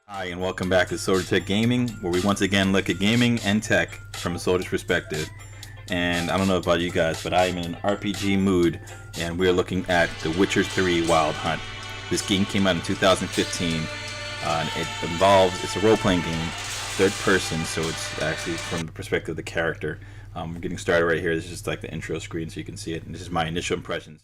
Hi, and welcome back to Soldier Tech Gaming, where we once again look at gaming and tech from a soldier's perspective. And I don't know about you guys, but I am in an RPG mood, and we're looking at The Witcher 3 Wild Hunt. This game came out in 2015, and it's a role-playing game, third person, so it's actually from the perspective of the character. We're getting started right here. This is just like the intro screen so you can see it, and this is my initial impressions.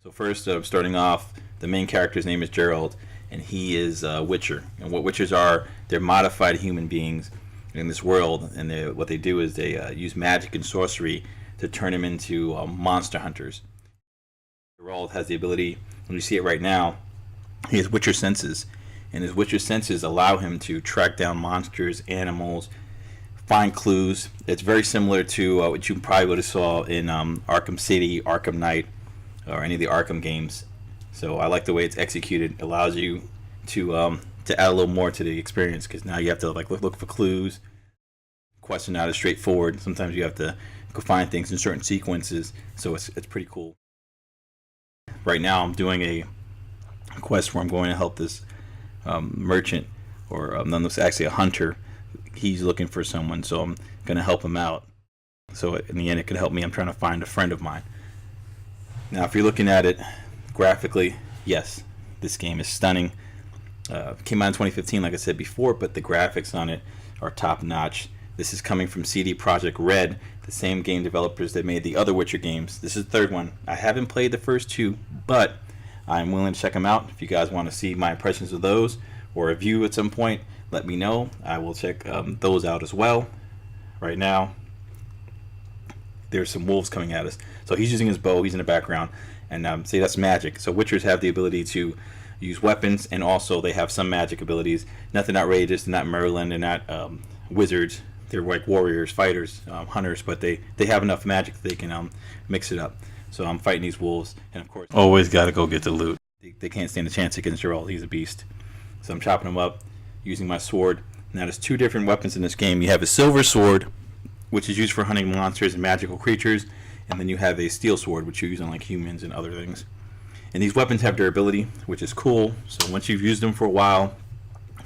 So first, starting off, the main character's name is Gerald, and he is a Witcher. And what Witchers are, they're modified human beings in this world, and what they do is they use magic and sorcery to turn them into monster hunters. Gerald has the ability, and you see it right now, he has Witcher senses, and his Witcher senses allow him to track down monsters, animals, find clues. It's very similar to what you probably would have saw in Arkham City, Arkham Knight, or any of the Arkham games. So I like the way it's executed. It allows you to add a little more to the experience, because now you have to like look for clues. Quests are not as straightforward. Sometimes you have to go find things in certain sequences. So it's pretty cool. Right now I'm doing a quest where I'm going to help this merchant, or it's actually a hunter. He's looking for someone, so I'm going to help him out. So in the end, it can help me. I'm trying to find a friend of mine. Now, if you're looking at it graphically, yes, this game is stunning. Came out in 2015, like I said before, but the graphics on it are top notch. This is coming from CD Projekt Red, the same game developers that made the other Witcher games. This is the third one. I haven't played the first two, but I'm willing to check them out. If you guys want to see my impressions of those or a review at some point, let me know. I will check those out as well. Right now, there's some wolves coming at us. So he's using his bow, he's in the background, and see, that's magic. So Witchers have the ability to use weapons, and also they have some magic abilities. Nothing outrageous, they're not Merlin, they're not wizards. They're like warriors, fighters, hunters, but they have enough magic that they can mix it up. So I'm fighting these wolves, and of course, always got to go get the loot. They can't stand a chance against Geralt, he's a beast. So I'm chopping them up, using my sword. Now there's two different weapons in this game. You have a silver sword, which is used for hunting monsters and magical creatures, and then you have a steel sword, which you use on like humans and other things. And these weapons have durability, which is cool. So once you've used them for a while,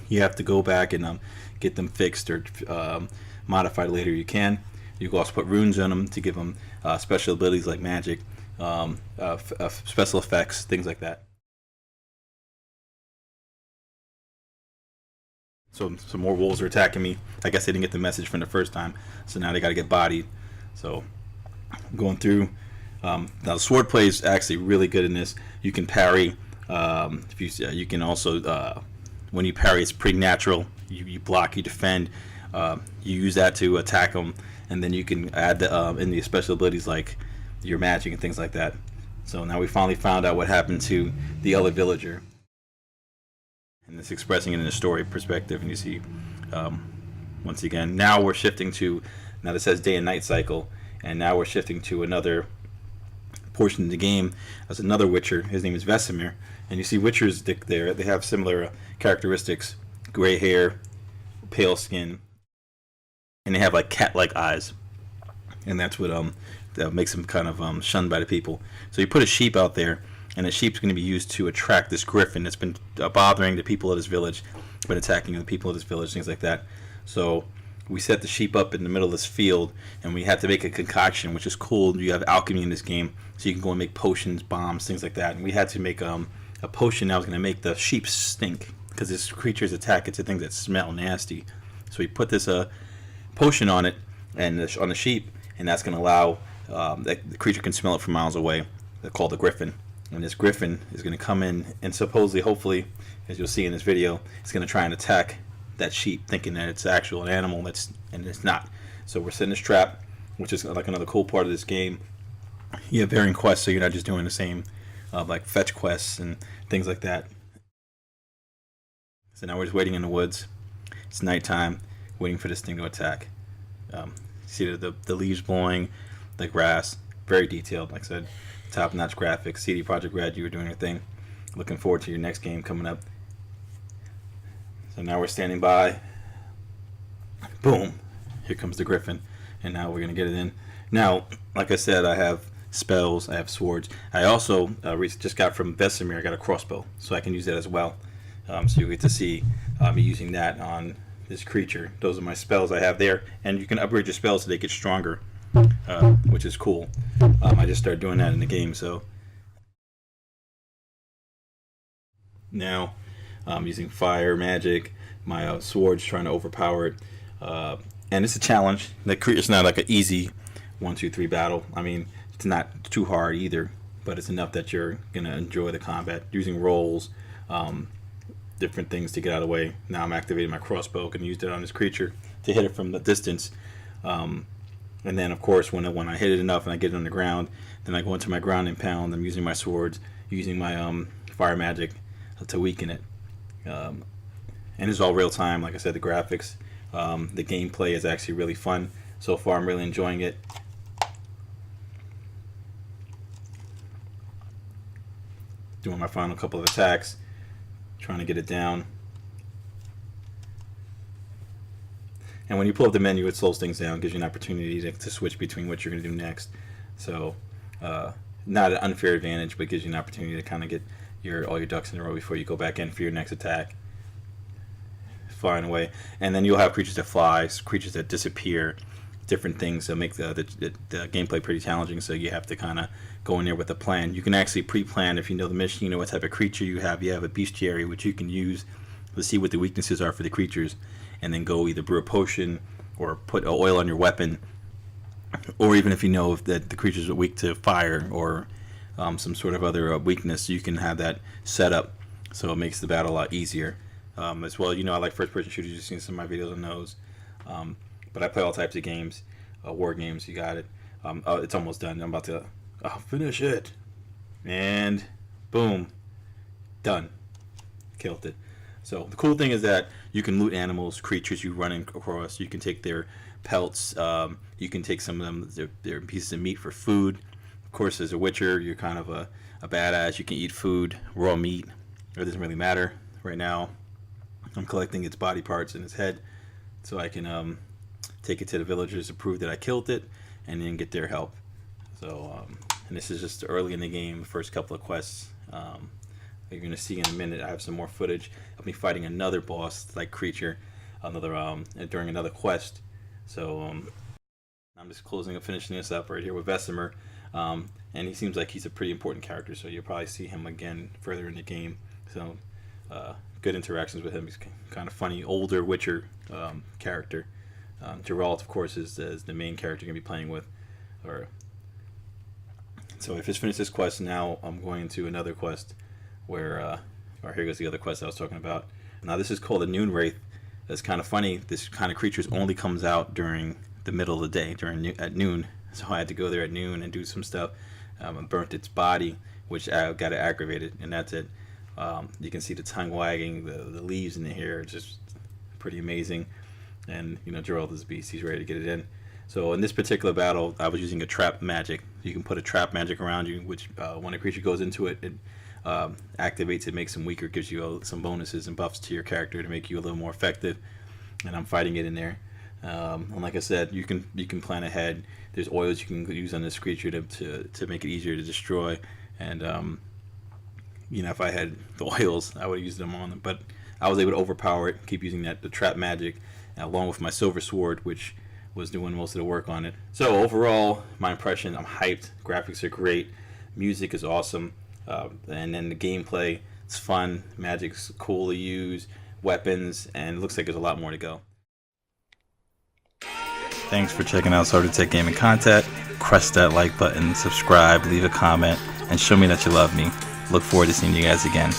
you have to go back and get them fixed or modified later. You can. You can also put runes on them to give them special abilities like magic, special effects, things like that. So some more wolves are attacking me. I guess they didn't get the message from the first time, so now they got to get bodied. So I'm going through. Now the sword play is actually really good in this. You can parry. You can also when you parry, it's pretty natural. You block, you defend. You use that to attack them, and then you can add in the special abilities like your magic and things like that. So now we finally found out what happened to the other villager. And it's expressing it in a story perspective, and you see once again, now we're shifting to, now this says day and night cycle, and now we're shifting to another portion of the game as another Witcher. His name is Vesemir, and you see Witchers there, they have similar characteristics: gray hair, pale skin, and they have like cat-like eyes, and that's what that makes them kind of shunned by the people. So you put a sheep out there, and the sheep's going to be used to attract this griffin that's been bothering the people of this village, been attacking the people of this village, things like that. So we set the sheep up in the middle of this field, and we had to make a concoction, which is cool. You have alchemy in this game, so you can go and make potions, bombs, things like that. And we had to make a potion that was going to make the sheep stink, because this creature's attack, it's a thing that smell nasty. So we put this potion on it, and on the sheep, and that's going to allow the creature can smell it from miles away. They're called the griffin. And this griffin is going to come in, and supposedly, hopefully, as you'll see in this video, it's going to try and attack that sheep, thinking that it's actual an animal, and it's not. So we're setting this trap, which is like another cool part of this game. You have varying quests, so you're not just doing the same like fetch quests and things like that. So now we're just waiting in the woods. It's nighttime, waiting for this thing to attack. See the leaves blowing, the grass, very detailed, like I said. Top-notch graphics. CD Projekt Red, you were doing your thing. Looking forward to your next game coming up. So now we're standing by. Boom! Here comes the griffin, and now we're gonna get it in. Now, like I said, I have spells, I have swords. I also just got from Vesemir, I got a crossbow, so I can use that as well. So you get to see me using that on this creature. Those are my spells I have there, and you can upgrade your spells so they get stronger, which is cool. I just started doing that in the game, so now I'm using fire magic. My sword's trying to overpower it, and it's a challenge. It's not like an easy 1, 2, 3 battle. I mean, it's not too hard either, but it's enough that you're gonna enjoy the combat. Using rolls, different things to get out of the way. Now I'm activating my crossbow, and used it on this creature to hit it from the distance. And then, of course, when I hit it enough and I get it on the ground, then I go into my ground and pound. I'm using my swords, using my fire magic to weaken it. And it's all real time. Like I said, the graphics, the gameplay is actually really fun. So far, I'm really enjoying it. Doing my final couple of attacks, trying to get it down. And when you pull up the menu, it slows things down, gives you an opportunity to switch between what you're going to do next. So, not an unfair advantage, but gives you an opportunity to kind of get all your ducks in a row before you go back in for your next attack. Flying away, and then you'll have creatures that fly, creatures that disappear, different things that make the gameplay pretty challenging. So you have to kind of go in there with a plan. You can actually pre-plan if you know the mission, you know what type of creature you have. You have a bestiary which you can use to see what the weaknesses are for the creatures, and then go either brew a potion or put oil on your weapon, or even if you know that the creatures are weak to fire or some sort of other weakness, you can have that set up so it makes the battle a lot easier. As well, I like first-person shooters. You've seen some of my videos on those, but I play all types of games, war games. You got it. It's almost done. I'm about to finish it, and boom, done. Killed it. So the cool thing is that you can loot animals, creatures you run across. You can take their pelts. You can take some of them, their pieces of meat for food. Of course, as a Witcher, you're kind of a badass. You can eat food, raw meat. It doesn't really matter right now. I'm collecting its body parts and its head so I can take it to the villagers to prove that I killed it and then get their help. So, and this is just early in the game, the first couple of quests. You're going to see in a minute, I have some more footage of me fighting another boss-like creature during another quest. So I'm just finishing this up right here with Vesemir. And he seems like he's a pretty important character, so you'll probably see him again further in the game. So, good interactions with him. He's kind of funny, older Witcher character. Geralt, of course, is the main character you're going to be playing with. So I just finished this quest. Now I'm going to another quest where, here goes the other quest I was talking about. Now this is called a Noon Wraith. That's kind of funny. This kind of creature only comes out during the middle of the day, at noon. So I had to go there at noon and do some stuff. I burnt its body, which I got it aggravated, and that's it. You can see the tongue wagging, the leaves in the hair, just pretty amazing. And Geralt is a beast. He's ready to get it in. So in this particular battle, I was using a trap magic. You can put a trap magic around you, which when a creature goes into it, it activates it, makes them weaker, gives you some bonuses and buffs to your character to make you a little more effective. And I'm fighting it in there. And like I said, you can plan ahead. There's oils you can use on this creature to make it easier to destroy. And if I had the oils, I would have used them on them. But I was able to overpower it, keep using the trap magic, along with my silver sword, which was doing most of the work on it. So overall, my impression, I'm hyped. Graphics are great. Music is awesome. And then the gameplay, it's fun. Magic's cool to use. Weapons, and it looks like there's a lot more to go. Thanks for checking out Sorgatech Gaming content. Press that like button, subscribe, leave a comment, and show me that you love me. Look forward to seeing you guys again.